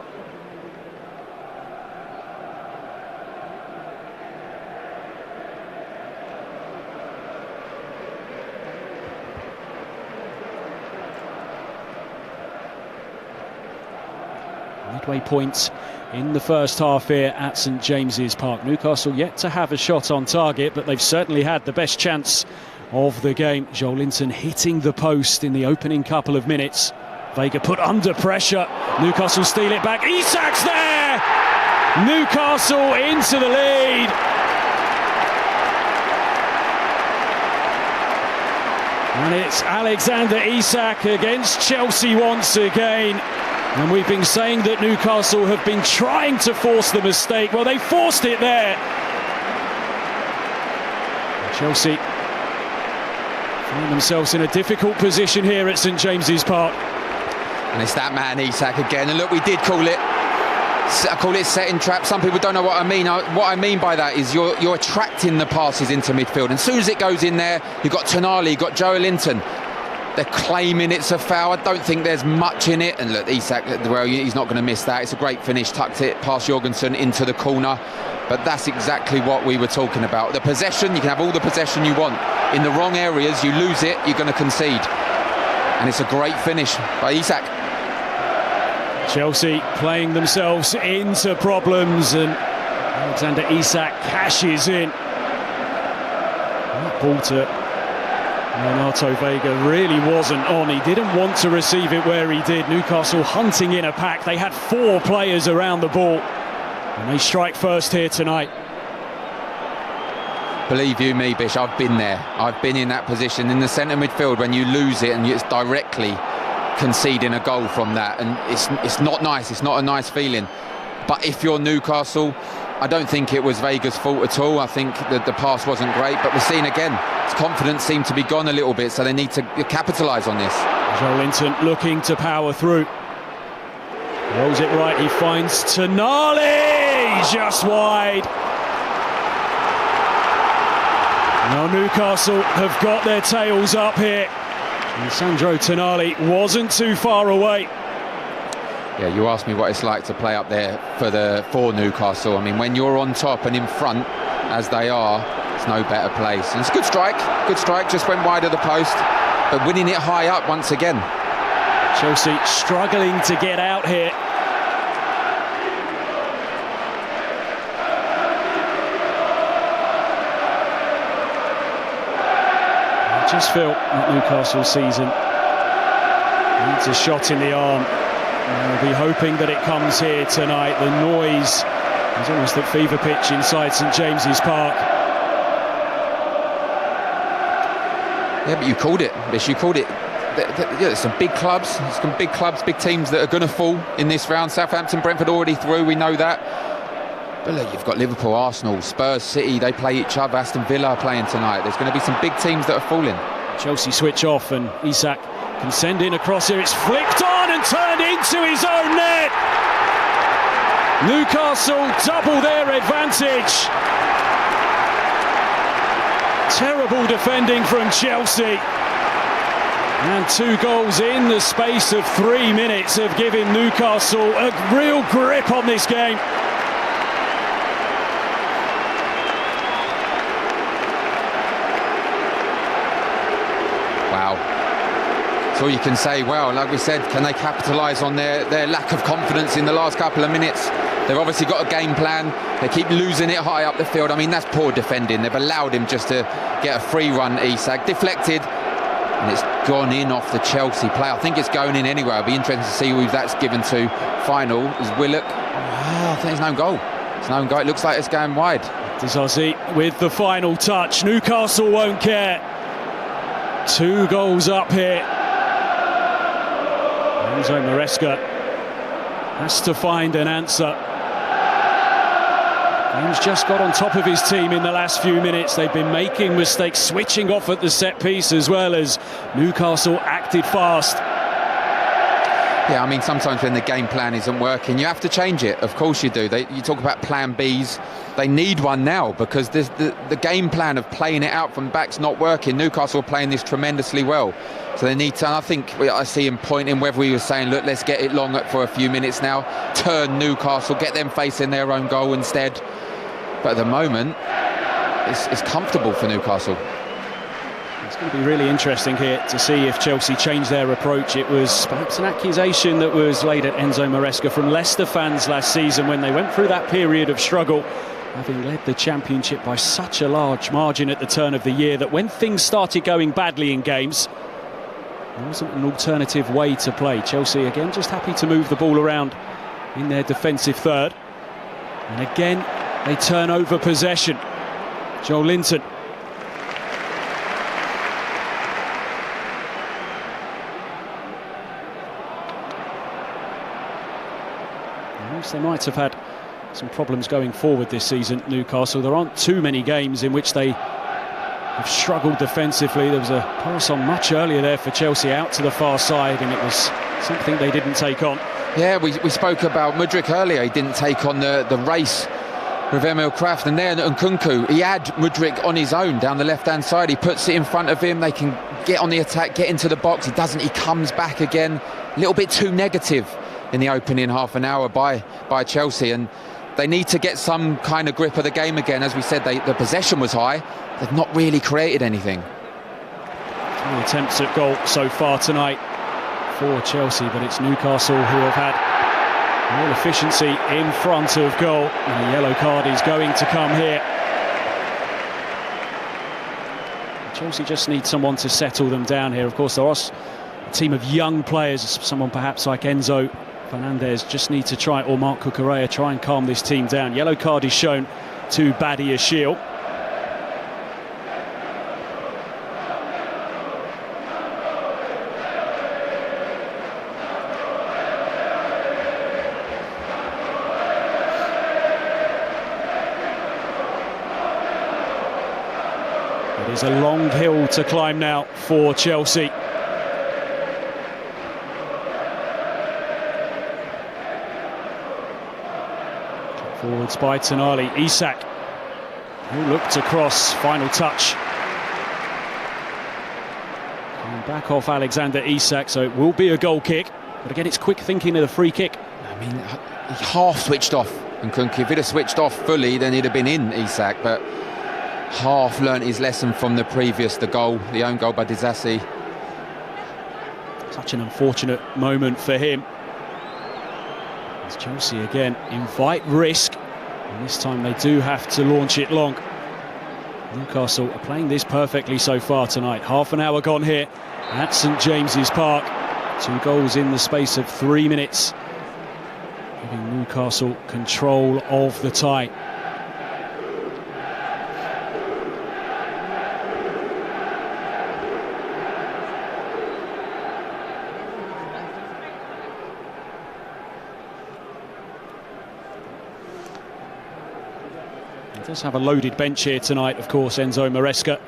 Midway point in the first half here at St James's Park. Newcastle yet to have a shot on target, but they've certainly had the best chance of the game. Joel Linton hitting the post in the opening couple of minutes. Vega put under pressure. Newcastle steal it back. Isak's there! Newcastle into the lead. And it's Alexander Isak against Chelsea once again. And we've been saying that Newcastle have been trying to force the mistake. Well, they forced it there. Chelsea find themselves in a difficult position here at St James's Park. And it's that man Isak again. And look, we did call it. I call it setting traps. Some people don't know what I mean. What I mean by that is you're attracting the passes into midfield. And as soon as it goes in there, you've got Tonali, you've got Joel Linton. They're claiming it's a foul. I don't think there's much in it. And look, Isak, well, he's not going to miss that. It's a great finish. Tucked it past Jorgensen into the corner. But that's exactly what we were talking about. The possession, you can have all the possession you want. In the wrong areas, you lose it, you're going to concede. And it's a great finish by Isak. Chelsea playing themselves into problems, and Alexander Isak cashes in. That ball to Renato Vega really wasn't on. He didn't want to receive it where he did. Newcastle hunting in a pack. They had 4 players around the ball, and they strike first here tonight. Believe you me, Bish, I've been there. I've been in that position in the centre midfield when you lose it and it's directly conceding a goal from that, and it's not nice. It's not a nice feeling. But if you're Newcastle, I don't think it was Vega's fault at all. I think that the pass wasn't great, but we're seeing again his confidence seemed to be gone a little bit, so they need to capitalise on this. Joel Linton looking to power through. Rolls it right, he finds Tonali, just wide. Now Newcastle have got their tails up here. And Sandro Tonali wasn't too far away. Yeah, you asked me what it's like to play up there for Newcastle. I mean, when you're on top and in front, as they are, it's no better place. And it's a good strike, just went wide of the post, but winning it high up once again. Chelsea struggling to get out here. I just feel that Newcastle's season needs a shot in the arm. And we'll be hoping that it comes here tonight. The noise is almost at fever pitch inside St James's Park. Yeah, but you called it, Bish. You called it. There's some big clubs, big teams that are going to fall in this round. Southampton, Brentford already through. We know that. But look, you've got Liverpool, Arsenal, Spurs, City. They play each other. Aston Villa are playing tonight. There's going to be some big teams that are falling. Chelsea switch off, and Isak can send in a cross here. It's flicked on and turned into his own net. Newcastle double their advantage. Terrible defending from Chelsea. And 2 goals in the space of 3 minutes have given Newcastle a real grip on this game. That's all you can say. Well, like we said, can they capitalise on their lack of confidence in the last couple of minutes? They've obviously got a game plan. They keep losing it high up the field. I mean, that's poor defending. They've allowed him just to get a free run, Isak. Deflected, and it's gone in off the Chelsea play. I think it's going in anyway. I'll be interested to see who that's given to. Final is Willock. I think it's no goal. It's no goal. It looks like it's going wide. Disasi with the final touch. Newcastle won't care. 2 goals up here. Enzo Maresca has to find an answer. He's just got on top of his team in the last few minutes. They've been making mistakes, switching off at the set piece, as well as Newcastle acted fast. Yeah, I mean, sometimes when the game plan isn't working, you have to change it. Of course you do. You talk about plan Bs. They need one now, because the game plan of playing it out from back's not working. Newcastle are playing this tremendously well. So they need to, and I think I see him pointing, whether he was saying, look, let's get it long for a few minutes now, turn Newcastle, get them facing their own goal instead. But at the moment, it's comfortable for Newcastle. It's going to be really interesting here to see if Chelsea change their approach. It was perhaps an accusation that was laid at Enzo Maresca from Leicester fans last season when they went through that period of struggle, having led the Championship by such a large margin at the turn of the year, that when things started going badly in games, there wasn't an alternative way to play. Chelsea again just happy to move the ball around in their defensive third, and again they turn over possession. Joe Linton. They might have had some problems going forward this season, Newcastle. There aren't too many games in which they have struggled defensively. There was a pass on much earlier there for Chelsea out to the far side, and it was something they didn't take on. Yeah, we spoke about Mudryk earlier. He didn't take on the race with Emil Kraft, and there Nkunku, he had Mudryk on his own down the left-hand side. He puts it in front of him. They can get on the attack, get into the box. He doesn't. He comes back again. A little bit too negative in the opening half an hour by Chelsea, and they need to get some kind of grip of the game again. As we said, the possession was high. They've not really created anything. 3 attempts at goal so far tonight for Chelsea, but it's Newcastle who have had more efficiency in front of goal, and a yellow card is going to come here. Chelsea just need someone to settle them down here. Of course, there are a team of young players, someone perhaps like Enzo Fernandez just need to try, or Marc Cucurella, try and calm this team down. Yellow card is shown to Badi Ashil. It is a long hill to climb now for Chelsea. Forwards by Tonali. Isak, who looked across, final touch. Coming back off Alexander Isak, so it will be a goal kick. But again, it's quick thinking of the free kick. I mean, he half switched off. And Nkunku, if he'd have switched off fully, then he'd have been in, Isak. But half learnt his lesson from the own goal by Disasi. Such an unfortunate moment for him. As Chelsea again invite risk, and this time they do have to launch it long. Newcastle are playing this perfectly so far tonight. Half an hour gone here at St James's Park. 2 goals in the space of 3 minutes, giving Newcastle control of the tie. Does have a loaded bench here tonight, of course, Enzo Maresca.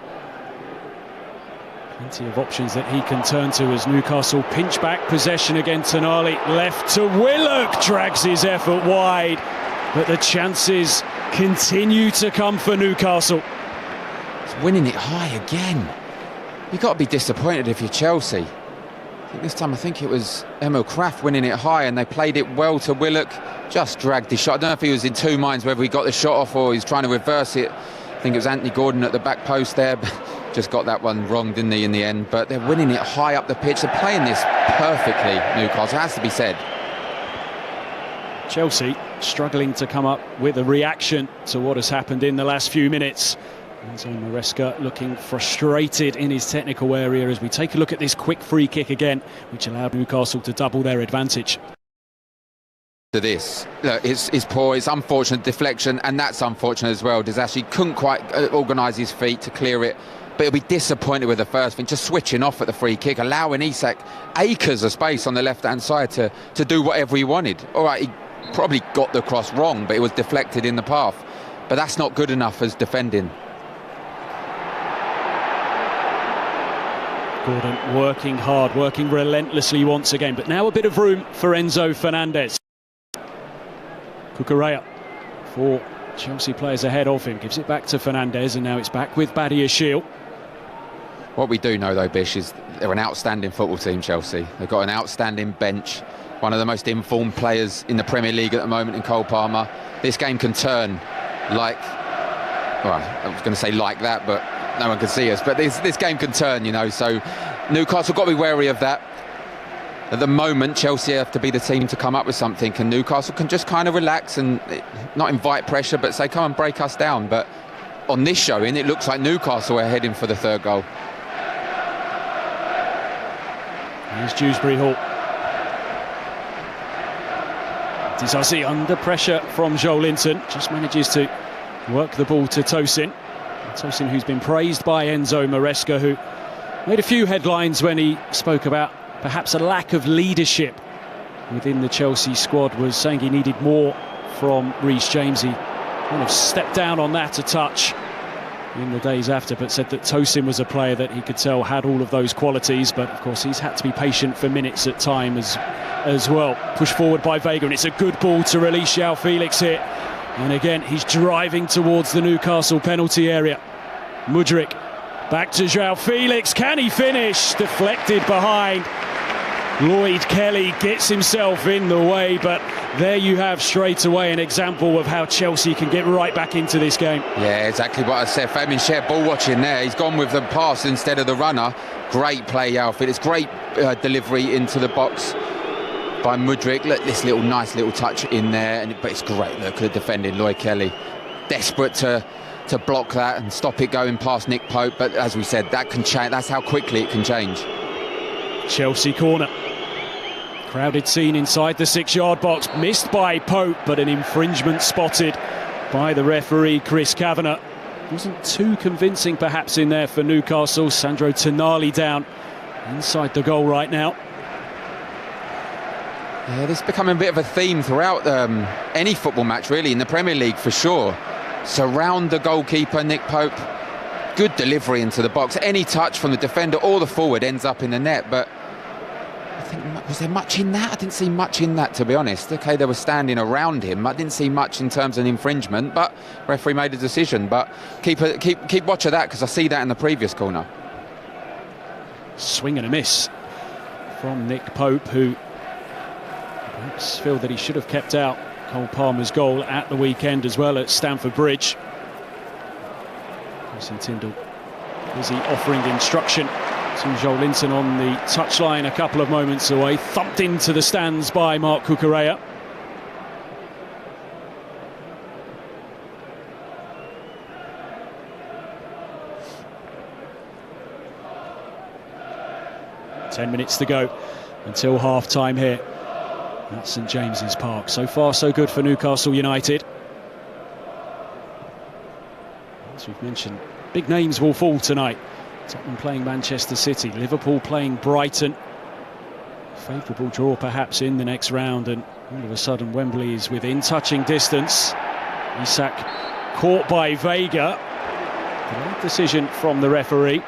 Plenty of options that he can turn to as Newcastle pinch back possession again. Tonali left to Willock, drags his effort wide, but the chances continue to come for Newcastle. It's winning it high again. You've got to be disappointed if you're Chelsea. This time I think it was Emil Kraft winning it high, and they played it well to Willock. Just dragged his shot. I don't know if he was in two minds whether he got the shot off or he's trying to reverse it. I think it was Anthony Gordon at the back post there, but just got that one wrong, didn't he, in the end? But they're winning it high up the pitch. They're playing this perfectly, Newcastle, has to be said. Chelsea struggling to come up with a reaction to what has happened in the last few minutes. Enzo Maresca looking frustrated in his technical area as we take a look at this quick free kick again, which allowed Newcastle to double their advantage. To this, look, it's poor, it's unfortunate deflection, and that's unfortunate as well. Disashi couldn't quite organise his feet to clear it, but he'll be disappointed with the first thing, just switching off at the free kick, allowing Isak acres of space on the left-hand side to do whatever he wanted. All right, he probably got the cross wrong, but it was deflected in the path. But that's not good enough as defending. Gordon working hard, working relentlessly once again, but now a bit of room for Enzo Fernandez. Cucurella, 4 Chelsea players ahead of him, gives it back to Fernandez, and now it's back with Badiashile. What we do know though, Bish, is they're an outstanding football team, Chelsea. They've got an outstanding bench, one of the most informed players in the Premier League at the moment in Cole Palmer. This game can turn like, well, I was going to say like that, but no one can see us. But this game can turn, you know, so Newcastle got to be wary of that. At the moment, Chelsea have to be the team to come up with something, and Newcastle can just kind of relax and not invite pressure, but say, come and break us down. But on this showing, it looks like Newcastle are heading for the third goal. Here's Dewsbury Hall. Dizazi under pressure from Joelinton, just manages to work the ball to Tosin. Tosin, who's been praised by Enzo Maresca, who made a few headlines when he spoke about perhaps a lack of leadership within the Chelsea squad, was saying he needed more from Reece James. He kind of stepped down on that a touch in the days after, but said that Tosin was a player that he could tell had all of those qualities, but of course he's had to be patient for minutes at times as well. Pushed forward by Vega, and it's a good ball to release João Felix here. And again, he's driving towards the Newcastle penalty area. Mudryk back to João Felix. Can he finish? Deflected behind. Lloyd Kelly gets himself in the way, but there you have straight away an example of how Chelsea can get right back into this game. Yeah, exactly what I said. Fabian Schär ball watching there. He's gone with the pass instead of the runner. Great play, Alfred. It's great delivery into the box by Mudryk. Look, this nice little touch in there, but it's great. Look at the defending, Lloyd Kelly. Desperate to block that and stop it going past Nick Pope, but as we said, that can change. That's how quickly it can change. Chelsea corner. Crowded scene inside the 6-yard box, missed by Pope, but an infringement spotted by the referee, Chris Kavanagh. Wasn't too convincing perhaps in there for Newcastle. Sandro Tonali down inside the goal right now. Yeah, this is becoming a bit of a theme throughout any football match, really, in the Premier League for sure. Surround the goalkeeper, Nick Pope. Good delivery into the box. Any touch from the defender or the forward ends up in the net, but I think, was there much in that? I didn't see much in that, to be honest. Okay, they were standing around him. I didn't see much in terms of infringement, but referee made a decision. But keep watch of that, because I see that in the previous corner. Swing and a miss from Nick Pope, who perhaps feel that he should have kept out Cole Palmer's goal at the weekend as well at Stamford Bridge. Jason Tindall busy offering instruction to Joelinton on the touchline a couple of moments away. Thumped into the stands by Marc Cucurella. Ten minutes to go until half-time here at St James's Park. So far, so good for Newcastle United. As we've mentioned, big names will fall tonight. Tottenham playing Manchester City, Liverpool playing Brighton. Favourable draw perhaps in the next round, and all of a sudden Wembley is within touching distance. Isak caught by Vega. Great decision from the referee.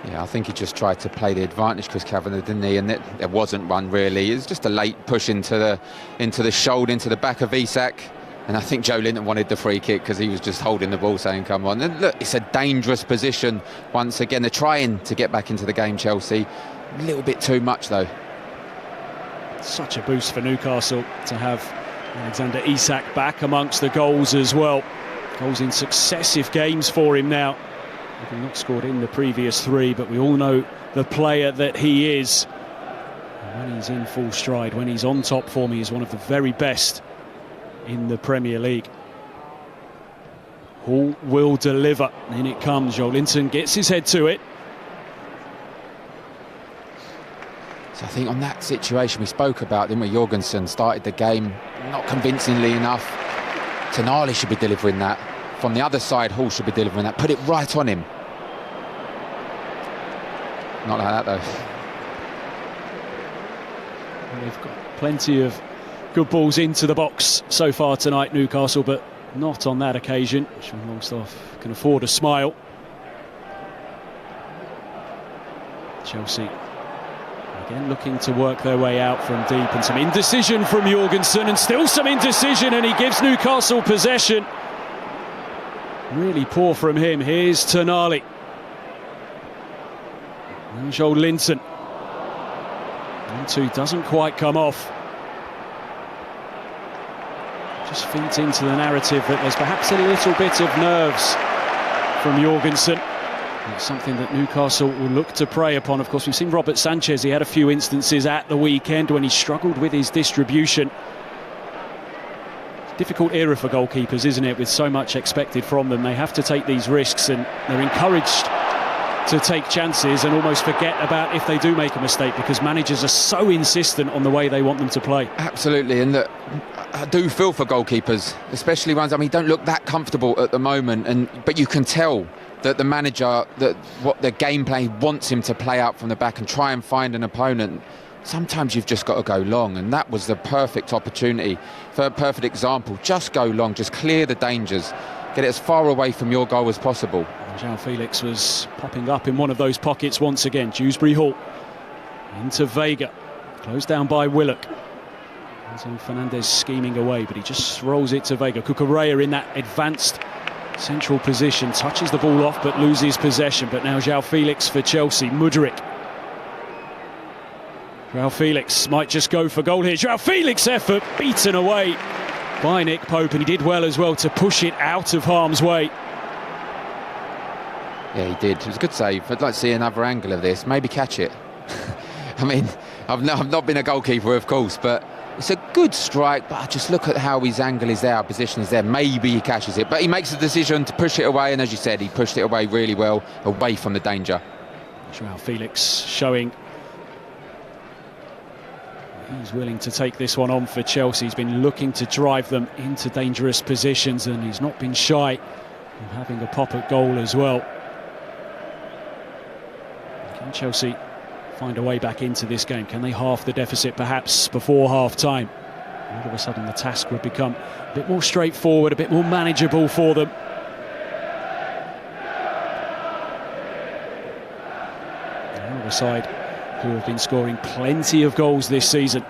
Yeah, I think he just tried to play the advantage, Chris Kavanagh, didn't he? And there wasn't one really. It was just a late push into the shoulder, into the back of Isak. And I think Joelinton wanted the free kick because he was just holding the ball, saying, come on. And look, it's a dangerous position once again. They're trying to get back into the game, Chelsea. A little bit too much, though. Such a boost for Newcastle to have Alexander Isak back amongst the goals as well. Goals in successive games for him now. Having not scored in the previous 3, but we all know the player that he is. And when he's in full stride, when he's on top form, he is one of the very best in the Premier League. Hall will deliver. In it comes. Joel Linton gets his head to it. So I think on that situation we spoke about, didn't we? Jorgensen started the game not convincingly enough. Tonali should be delivering that. From the other side, Hall should be delivering that. Put it right on him. Not like that, though. Well, they've got plenty of good balls into the box so far tonight, Newcastle, but not on that occasion. Sean Longstaff can afford a smile. Chelsea again looking to work their way out from deep, and some indecision from Jorgensen, and still some indecision, and he gives Newcastle possession. Really poor from him. Here's Tonali. And Joel Linton. 1-2 doesn't quite come off. Just feeds into the narrative that there's perhaps a little bit of nerves from Jorgensen. It's something that Newcastle will look to prey upon. Of course, we've seen Robert Sanchez. He had a few instances at the weekend when he struggled with his distribution. Difficult era for goalkeepers, isn't it? With so much expected from them, they have to take these risks, and they're encouraged to take chances and almost forget about if they do make a mistake, because managers are so insistent on the way they want them to play. Absolutely, and look, I do feel for goalkeepers, especially ones, I mean, don't look that comfortable at the moment, but you can tell that the manager, that what the gameplay wants him to play out from the back and try and find an opponent. Sometimes you've just got to go long, and that was the perfect opportunity, for a perfect example. Just go long, just clear the dangers, get it as far away from your goal as possible. João Felix was popping up in one of those pockets once again. Dewsbury Hall into Vega, closed down by Willock. Enzo Fernandez scheming away, but he just rolls it to Vega. Cucurella in that advanced central position, touches the ball off but loses possession. But now João Felix for Chelsea. Mudryk. João Felix might just go for goal here. João Felix effort beaten away by Nick Pope, and he did well as well to push it out of harm's way. Yeah, he did. It was a good save. I'd like to see another angle of this. Maybe catch it. I mean, I've not been a goalkeeper, of course, but it's a good strike. But just look at how his angle is there, our position is there. Maybe he catches it, but he makes the decision to push it away, and as you said, he pushed it away really well, away from the danger. João Felix showing he's willing to take this one on for Chelsea. He's been looking to drive them into dangerous positions, and he's not been shy of having a pop at goal as well. Can Chelsea find a way back into this game? Can they halve the deficit perhaps before half-time? All of a sudden the task would become a bit more straightforward, a bit more manageable for them. The other side, who have been scoring plenty of goals this season.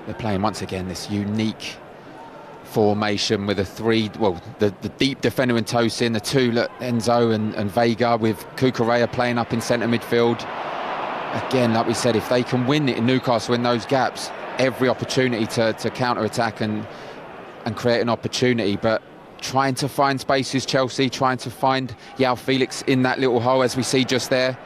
They're playing once again this unique formation with the deep defender in Tosin, the two, Enzo and Vega, with Cucurella playing up in centre midfield. Again, like we said, if they can win it in Newcastle in those gaps, every opportunity to counter-attack and create an opportunity. But trying to find spaces, Chelsea, trying to find João Felix in that little hole, as we see just there.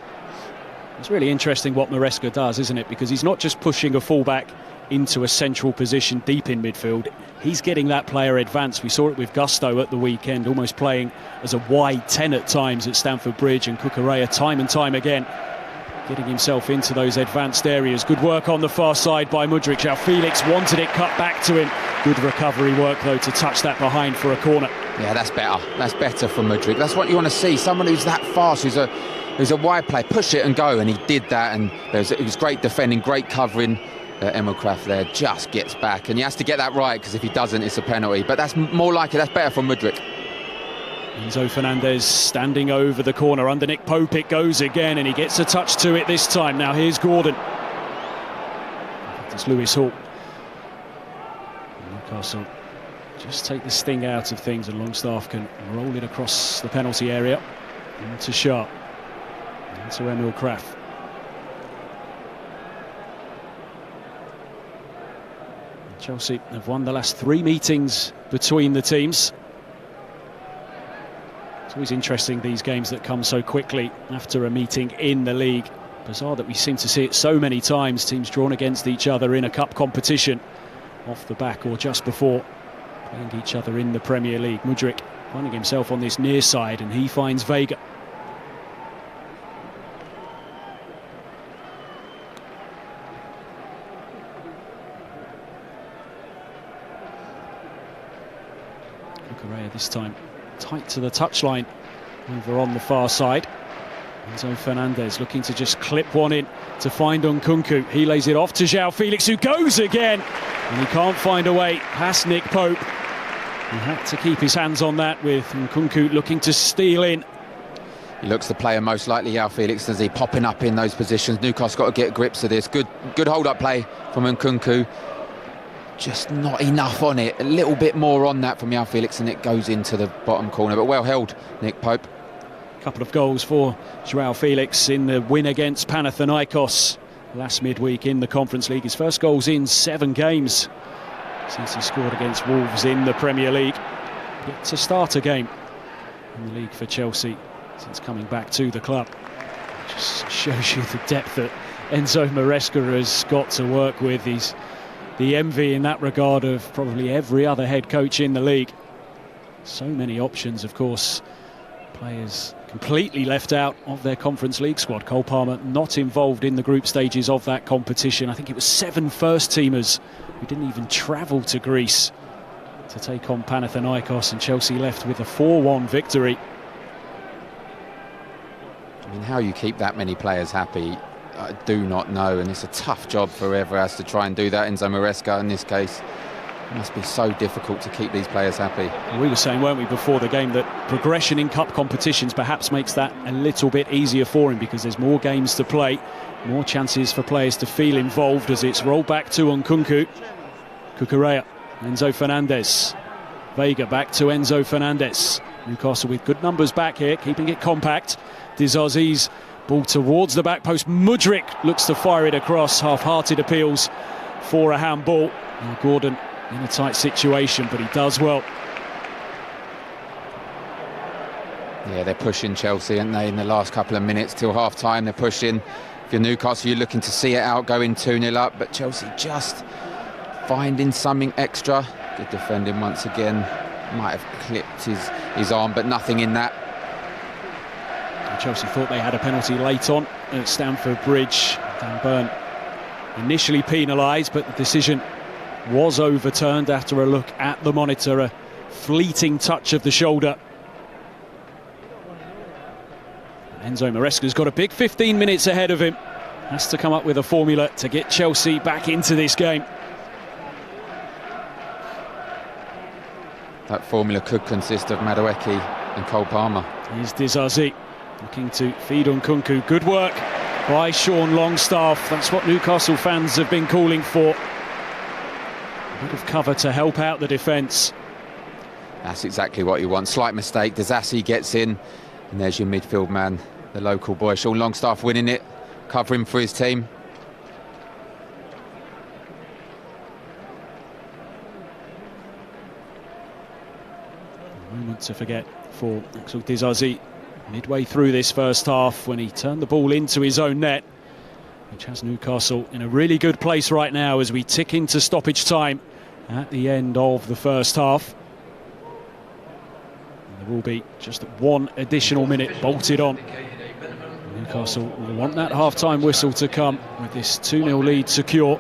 It's really interesting what Maresca does, isn't it? Because he's not just pushing a fullback into a central position deep in midfield. He's getting that player advanced. We saw it with Gusto at the weekend, almost playing as a wide 10 at times at Stamford Bridge, and Cucurella time and time again getting himself into those advanced areas. Good work on the far side by Mudryk. João Felix wanted it cut back to him. Good recovery work though to touch that behind for a corner. Yeah, that's better. That's better from Mudryk. That's what you want to see. Someone who's that fast, who's a wide play, push it and go, and he did that. And it was great defending, great covering. Emil Kraft there just gets back, and he has to get that right, because if he doesn't, it's a penalty. But that's more like it. That's better from Mudryk. Enzo Fernandez standing over the corner under Nick Pope. It goes again, and he gets a touch to it this time. Now here's Gordon. It's Lewis Hall. Newcastle just take the sting out of things, and Longstaff can roll it across the penalty area into Sharp, into Emil Kraft. Chelsea have won the last 3 meetings between the teams. It's always interesting, these games that come so quickly after a meeting in the league. Bizarre that we seem to see it so many times, teams drawn against each other in a cup competition off the back or just before playing each other in the Premier League. Mudryk finding himself on this near side, and he finds Vega. Correa this time tight to the touchline over on the far side. Enzo Fernandez looking to just clip one in to find Nkunku. He lays it off to João Felix, who goes again, and he can't find a way past Nick Pope. He had to keep his hands on that, with Nkunku looking to steal in. He looks the player most likely, João Felix, as he popping up in those positions. Newcastle got to get grips of this. Good hold-up play from Nkunku. Just not enough on it. A little bit more on that from João Felix, and it goes into the bottom corner. But well held, Nick Pope. Couple of goals for João Felix in the win against Panathinaikos last midweek in the Conference League. His first goals in 7 games since he scored against Wolves in the Premier League. Yet to start a game in the league for Chelsea since coming back to the club. It just shows you the depth that Enzo Maresca has got to work with. He's the envy in that regard of probably every other head coach in the league. So many options, of course. Players completely left out of their Conference League squad. Cole Palmer not involved in the group stages of that competition. I think it was 7 first-teamers who didn't even travel to Greece to take on Panathinaikos, and Chelsea left with a 4-1 victory. I mean, how you keep that many players happy, I do not know, and it's a tough job for whoever has to try and do that. Enzo Maresca in this case. It must be so difficult to keep these players happy. We were saying, weren't we, before the game, that progression in cup competitions perhaps makes that a little bit easier for him, because there's more games to play, more chances for players to feel involved, as it's rolled back to Nkunku. Cucurella, Enzo Fernandez. Vega back to Enzo Fernandez. Newcastle with good numbers back here, keeping it compact. Dizazi's ball towards the back post. Mudryk looks to fire it across. Half-hearted appeals for a handball. Now Gordon in a tight situation, but he does well. Yeah, they're pushing Chelsea, aren't they, in the last couple of minutes till half-time. They're pushing. If you're Newcastle, you're looking to see it out, going 2-0 up, but Chelsea just finding something extra. Good defending once again. Might have clipped his arm, but nothing in that. And Chelsea thought they had a penalty late on at Stamford Bridge. Dan Burn initially penalised, but the decision was overturned after a look at the monitor. A fleeting touch of the shoulder. Enzo Maresca's got a big 15 minutes ahead of him. Has to come up with a formula to get Chelsea back into this game. That formula could consist of Madueke and Cole Palmer. Here's Dizazi looking to feed Nkunku. Good work by Sean Longstaff. That's what Newcastle fans have been calling for. A bit of cover to help out the defence. That's exactly what you want. Slight mistake. Dizazi gets in, and there's your midfield man, the local boy. Sean Longstaff winning it, covering for his team. A moment to forget for Axel Dizazi midway through this first half, when he turned the ball into his own net, which has Newcastle in a really good place right now as we tick into stoppage time at the end of the first half. And there will be just 1 additional minute bolted on. Newcastle will want that half-time whistle to come with this 2-0 lead secure.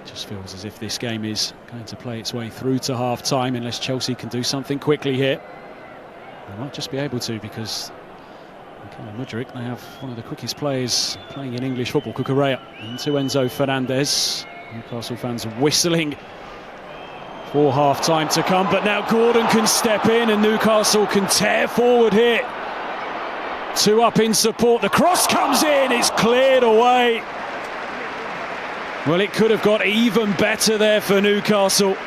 Just feels as if this game is going to play its way through to half-time unless Chelsea can do something quickly here. They might just be able to, because Mudryk, they have one of the quickest players playing in English football. Cucurella into Enzo Fernandez. Newcastle fans whistling for half-time to come, but now Gordon can step in and Newcastle can tear forward here. 2 up in support. The cross comes in, it's cleared away. Well, it could have got even better there for Newcastle.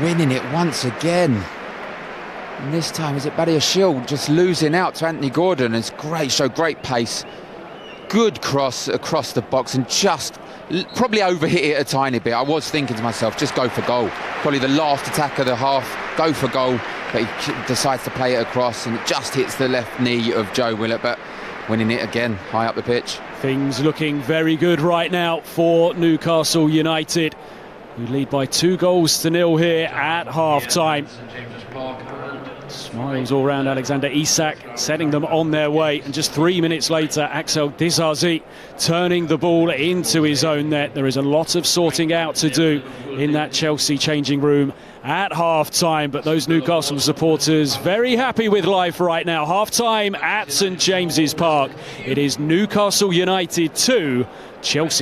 Winning it once again. And this time, is it Badia Shield just losing out to Anthony Gordon? It's great, showed great pace. Good cross across the box and just probably overhit it a tiny bit. I was thinking to myself, just go for goal. Probably the last attack of the half, go for goal. But he decides to play it across and it just hits the left knee of Joe Willett, but winning it again, high up the pitch. Things looking very good right now for Newcastle United, who lead by 2-0 here at half-time. Smiles all round Alexander Isak, setting them on their way. And just 3 minutes later, Axel Disasi turning the ball into his own net. There is a lot of sorting out to do in that Chelsea changing room at half-time. But those Newcastle supporters very happy with life right now. Half-time at St James's Park. It is Newcastle United 2, Chelsea